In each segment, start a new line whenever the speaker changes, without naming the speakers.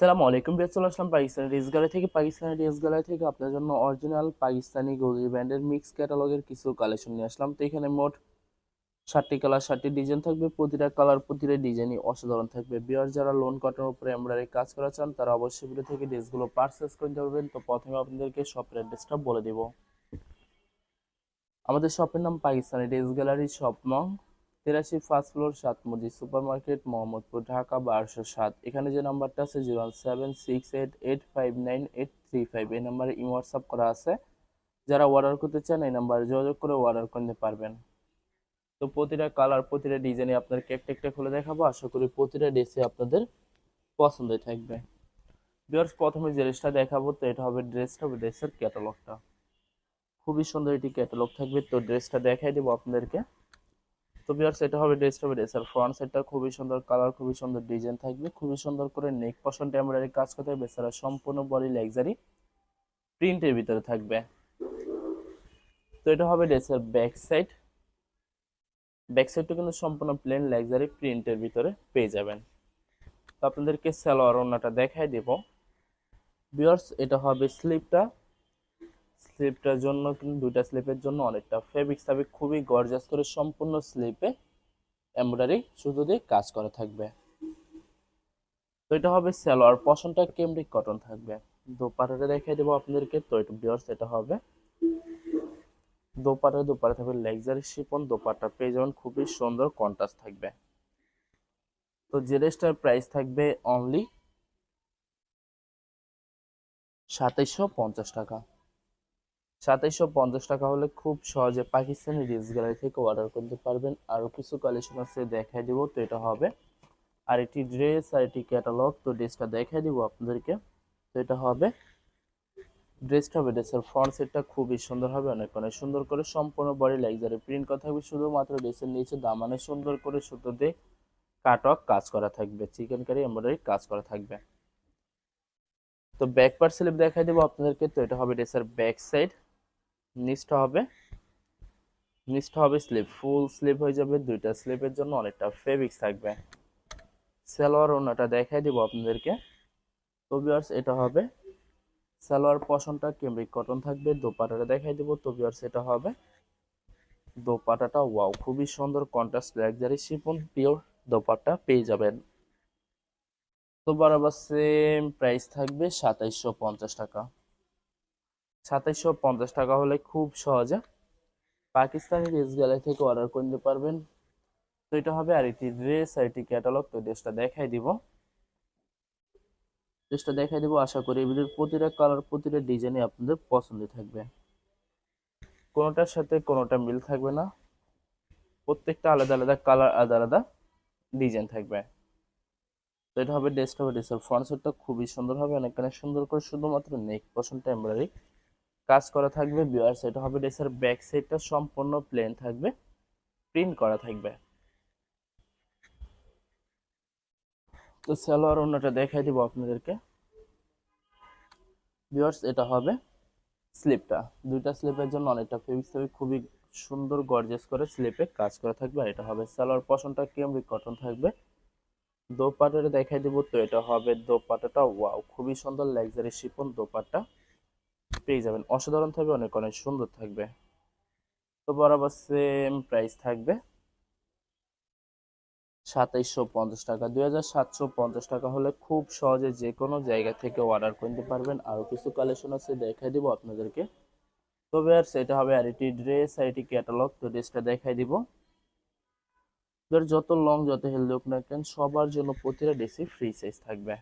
সালামু আলাইকুম। চলে আসলাম পাকিস্তানি ড্রেস গ্যালারি থেকে আপনার জন্য অরিজিনাল পাকিস্তানি গদি ব্র্যান্ডের মিক্স ক্যাটালগের কিছু কালেকশন নিয়ে আসলাম। তো এখানে মোট 7টি কালার 7টি ডিজাইন থাকবে। প্রতিটা কালার প্রতিটা ডিজাইনই অসাধারণ থাকবে। বিয়ার যারা লোন কটনের উপরে এমব্রয়ডারি কাজ করা চান তারা অবশ্যই ভিডিও থেকে ড্রেসগুলো পারচেস করতে পারবেন। তো প্রথমে আপনাদেরকে শপের অ্যাড্রেসটা বলে দিব। আমাদের শপের নাম পাকিস্তানি ড্রেস গ্যালারি, শপ নং 83, ফার্স্ট ফ্লোর, সাতমুজি সুপার মার্কেট, মোহাম্মদপুর, ঢাকা 1207। এখানে যে নাম্বারটা আছে 01768859835, এই নাম্বারে ইমো হোয়াটসঅ্যাপ করা আছে। যারা অর্ডার করতে চান এই নাম্বারে যোগাযোগ করে অর্ডার করতে পারবেন। তো প্রতিটা কালার প্রতিটা ডিজাইনে আপনাদেরকে একটা একটা খুলে দেখাবো। আশা করি প্রতিটা ড্রেসে আপনাদের পছন্দই থাকবে। ভিউয়ার্স, প্রথমে যে ড্রেসটা দেখাবো তো এটা হবে ড্রেসের ক্যাটালগটা। খুবই সুন্দর একটি ক্যাটালগ থাকবে। তো ড্রেসটা দেখাই দেবো আপনাদেরকে। তো ভিউয়ার্স, এটা হবে ড্রেসের ফ্রন্ট সাইডটা খুবই সুন্দর, কালার খুবই সুন্দর, ডিজাইন থাকবে খুবই সুন্দর করে, নেক পশনটা এমব্রয়ডারি কাজ করতে হবে। এছাড়া সম্পূর্ণ বডি লাক্সারি প্রিন্টের ভিতরে থাকবে। তো এটা হবে ড্রেসের ব্যাক সাইডটা কিন্তু সম্পূর্ণ প্লেন লাক্সারি প্রিন্টের ভিতরে পেয়ে যাবেন। তো আপনাদেরকে সালোয়ার ওড়নাটা দেখাই দেব। ভিউয়ার্স, এটা হবে স্লিপটার জন্য কিন্তু দুইটা স্লিপের জন্য অনেকটা ফেব্রিক্স থাকবে, খুবই গর্জাস করে সম্পূর্ণ স্লিপে এমব্রয়ডারি সুতো দিয়ে কাজ করা থাকবে। তো এটা হবে সালোয়ার পশনটা কেমব্রিক কটন থাকবে। দোপাট্টাটা দেখাই দেবো আপনাদেরকে। তো এটা ভিউয়ার্স, এটা হবে দোপাট্টা থাকবে লাক্সারি শিফন দোপাট্টা পেয়ে যাবেন, খুবই সুন্দর কন্ট্রাস্ট থাকবে। তো যে ড্রেসটার প্রাইস থাকবে অনলি 2750 টাকা। 2750 টাকা হলে খুব সহজে পাকিস্তানি ড্রেস গ্যালারি থেকে অর্ডার করতে পারবেন। আরো কিছু কালেকশন আছে দেখাই দিব। তো এটা হবে আরেকটি ড্রেস, আরেকটি ক্যাটালগ। তো ড্রেসটা দেখাই দিব আপনাদেরকে। তো এটা হবে ড্রেসের ফ্রন্ট সেটটা খুবই সুন্দর হবে, অনেক অনেক সুন্দর করে সম্পূর্ণ বডি লাক্সারি প্রিন্ট করা থাকবে। শুধুমাত্র ড্রেসের নিচে দামানে সুন্দর করে সুতো দিয়ে কাটওয়ার্ক কাজ করা থাকবে, চিকেন কারি এমব্রয়ডারি কাজ করা থাকবে। তো ব্যাক পার্ট স্লিপ দেখাই দেবো আপনাদেরকে। তো এটা হবে ড্রেসের ব্যাক সাইড। নিচটা হবে স্লিপ, ফুল স্লিপ হয়ে যাবে। দুইটা স্লিপের জন্য অনেকটা ফেব্রিক্স থাকবে। সালোয়ার ওড়নাটা দেখাই দিব আপনাদেরকে। তো ভিউয়ার্স, এটা হবে সালোয়ার পশনটা কেমব্রিক কটন থাকবে। দোপাট্টাটা দেখাই দিব। তো ভিউয়ার্স, এটা হবে দোপাট্টাটা ওয়াও, খুবই সুন্দর contrast luxury chiffon pure dupatta পেয়ে যাবেন। তো বরাবর সেম প্রাইস থাকবে 2750 টাকা। 2750 টাকা হলে খুব সহজে পাকিস্তানি ড্রেস গ্যালারি থেকে অর্ডার করতে পারবেন। তো এটা হবে আরেকটি ড্রেস, আরেকটি ক্যাটালগ। তো ড্রেসটা দেখাই দিব। আশা করি এই ভিডিওর প্রতিটা কালার প্রতিটা ডিজাইনই আপনাদের পছন্দ থাকবে, কোনোটার সাথে কোনোটা মিল থাকবে না। প্রত্যেকটা আলাদা আলাদা কালার, আলাদা আলাদা ডিজাইন থাকবে। তো এটা হবে ড্রেসের ফ্রন্ট সাইডটা খুবই সুন্দর হবে, অনেকখানি সুন্দর করে শুধুমাত্র নেক পশনটা এমব্রয়ডারি কাজ করা থাকবে। ভিউয়ার্স, এটা হবে ড্রেসের ব্যাক সাইডটা সম্পূর্ণ প্লেন থাকবে, প্রিন্ট করা থাকবে। তো সালোয়ার ওড়নাটা দেখাই দিব আপনাদেরকে। ভিউয়ার্স, এটা হবে স্লিপটা। দুইটা স্লিপের জন্য অনেকটা ফেব্রিক্স থাকবে, খুবই সুন্দর গর্জিয়াস করে স্লিপে কাজ করা থাকবে। আর এটা হবে সালোয়ার পশনটা কেমব্রিক কটন থাকবে। দোপাট্টাটা দেখাই দিব। তো এটা হবে দোপাট্টাটা ওয়াও, খুবই সুন্দর লাক্সারি শিফন দোপাট্টা পেয়ে যাবেন, অসাধারণ থাকবে, অনেক অনেক সুন্দর থাকবে। তো বরাবর সেম প্রাইস থাকবে 2750 টাকা। 2750 টাকা হলে খুব সহজে যে কোনো জায়গা থেকে অর্ডার করতে পারবেন। আরো কিছু কালেকশন আছে দেখাই দিব আপনাদেরকে। তো ভিউয়ার্স, এটা হবে আরেকটি ড্রেস, আরেকটি ক্যাটালগ। তো ড্রেসটা দেখাই দিব। এবার যত লং যত হেলদি হোক না কেন সবার জন্য প্রতিটা ড্রেসই ফ্রি সাইজ থাকবে,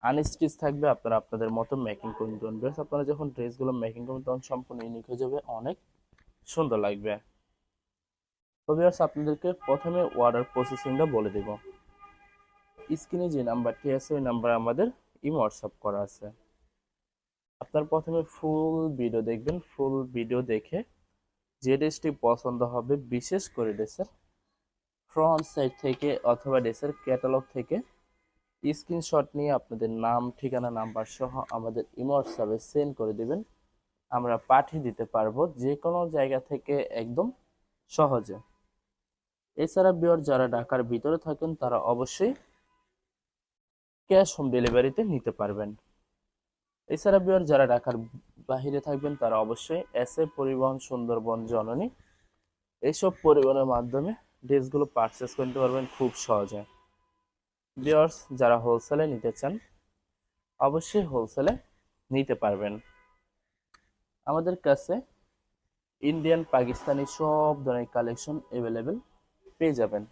আনস্টিচ থাকবে। আপনারা আপনাদের মতো মেকিং করে নিতে পারেন। আপনারা যখন ড্রেসগুলো মেকিং করবেন তখন সম্পূর্ণ ইউনিক হয়ে যাবে, অনেক সুন্দর লাগবে। তো ভিউয়ার্স, আপনাদেরকে প্রথমে অর্ডার প্রসেসিংটা বলে দেব। স্ক্রিনে যে নাম্বারটি আছে ওই নাম্বার আমাদের ইমো হোয়াটসঅ্যাপ করা আছে। আপনার প্রথমে ফুল ভিডিও দেখবেন, ফুল ভিডিও দেখে যে ড্রেসটি পছন্দ হবে, বিশেষ করে ড্রেসের ফ্রন্ট সাইড থেকে অথবা ড্রেসের ক্যাটালগ থেকে স্ক্রিনশট নিয়ে আপনাদের নাম, ঠিকানা, নাম্বার সহ আমাদের ইমো হোয়াটসঅ্যাপে সেন্ড করে দিবেন। আমরা পাঠিয়ে দিতে পারবো যে কোনো জায়গা থেকে একদম সহজে। এছাড়া ভিউয়ার যারা ঢাকার ভিতরে থাকেন তারা অবশ্যই ক্যাশ হোম ডেলিভারিতে নিতে পারবেন। এছাড়া বিয়ার যারা ঢাকার বাহিরে থাকবেন তারা অবশ্যই এস এ পরিবহন সুন্দরবন জননী এইসব পরিবহনের মাধ্যমে ড্রেসগুলো পারচেস করতে পারবেন খুব সহজে। বিয়ার্স যারা হোলসেলে নিতে চান অবশ্যই হোলসেলে নিতে পারবেন। আমাদের কাছে ইন্ডিয়ান পাকিস্তানি সব ধরনের কালেকশন অ্যাভেলেবেল পেয়ে যাবেন।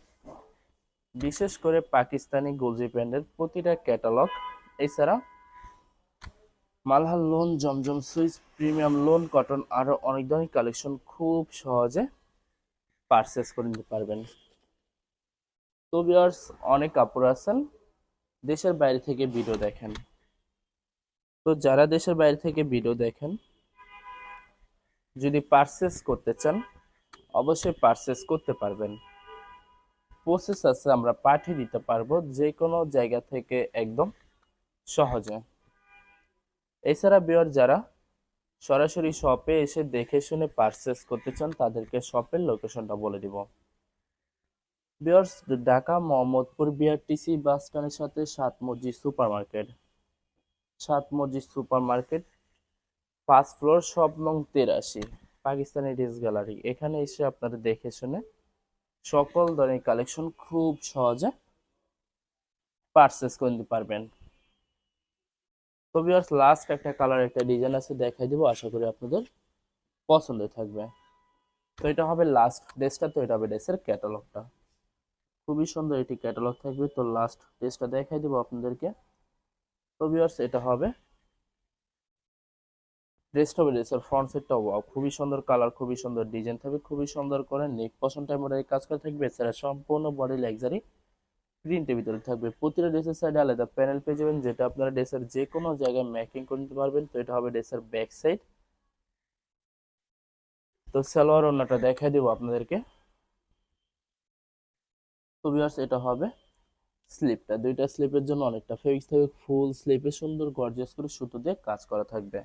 বিশেষ করে পাকিস্তানি গলজি প্যান্টের প্রতিটা ক্যাটালগ, এছাড়া মালহার লোন, জমজম সুইস, প্রিমিয়াম লোন, কটন আরো অনেক ধরনের কালেকশন খুব সহজে পারচেস করে নিতে পারবেন। তো ভিউয়ার্স, অনেক কাপড় আছেন দেশের বাইরে থেকে ভিডিও দেখেন। তো যারা দেশের বাইরে থেকে ভিডিও দেখেন যদি পারচেস করতে চান অবশ্যই পারচেস করতে পারবেন। প্রসেস আছে, আমরা পাঠিয়ে দিতে পারবো যে কোনো জায়গা থেকে একদম সহজে। এছাড়া ভিউয়ার যারা সরাসরি শপে এসে দেখে শুনে পারচেস করতে চান তাদেরকে শপের লোকেশনটা বলে দিব। ভিউয়ার্স, ঢাকা মোহাম্মদপুর বিআরটিসি বাস স্ট্যান্ডের সাথে সাত মসজিদ সুপার মার্কেট 5 ফ্লোর, শপ নং 83, পাকিস্তানি ড্রেস গ্যালারি। এখানে এসে আপনারা দেখে শুনে সকল ধরনের কালেকশন খুব সহজে পারচেস করে নিতে পারবেন। তো ভিউয়ার্স, লাস্ট একটা কালার একটা ডিজাইন আছে দেখাই দিব, আশা করি আপনাদের পছন্দ থাকবে। তো এটা হবে লাস্ট ড্রেসটা, তো এটা হবে ড্রেসের ক্যাটালগটা। খুবই সুন্দর এটি ক্যাটালগ থাকবে। তো লাস্ট ড্রেসটা দেখাই দিব আপনাদেরকে। তো ভিউয়ার্স, এটা হবে ড্রেসটা হবে ড্রেসের ফ্রন্ট সেটটা খুবই সুন্দর কালার, খুবই সুন্দর ডিজাইন থাকবে, খুবই সুন্দর করে নেক পশন এমব্রয়ডারি কাজ করা থাকবে। এছাড়া সম্পূর্ণ বডি লাক্সারি প্রিন্টের ভিতরে থাকবে। প্রতিটা ড্রেসের সাইডে আলাদা প্যানেল পেয়ে যাবেন, যেটা আপনারা ড্রেসের যে কোনো জায়গায় ম্যাকিং করে নিতে পারবেন। তো এটা হবে ড্রেসের ব্যাক সাইড। তো সালোয়ার ওড়নাটা দেখাই দিব আপনাদেরকে। তো ভিউয়ার্স, এটা হবে স্লিপটা। দুইটা স্লিপের জন্য অনেকটা ফেব্রিক থাকবে, ফুল স্লিপে সুন্দর গর্জিয়াস করে সুতো দিয়ে কাজ করা থাকবে।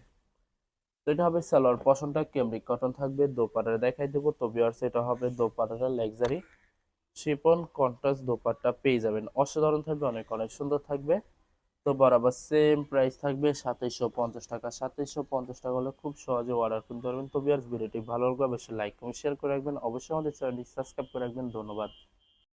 তো এটা হবে সালোয়ার পশনটা ক্যামরিক কটন থাকবে। দোপাট্টা দেখাই দেবো। তো ভিউয়ার্স, এটা হবে দোপাট্টাটা লাক্সারি শিফন কন্ট্রাস্ট দোপাট্টা পেয়ে যাবেন, অসাধারণ থাকবে, অনেক অনেক সুন্দর থাকবে। তো বরাবর সেম প্রাইস থাকবে 2750 টাকা। 2750 টাকা হলে খুব সহজে অর্ডার করতে পারবেন। তো ভিউয়ার্স, ভিডিওটি ভালো লাগলে অবশ্যই লাইক এবং শেয়ার করে রাখবেন, অবশ্যই আমাদের চ্যানেলটি সাবস্ক্রাইব করে রাখবেন। ধন্যবাদ।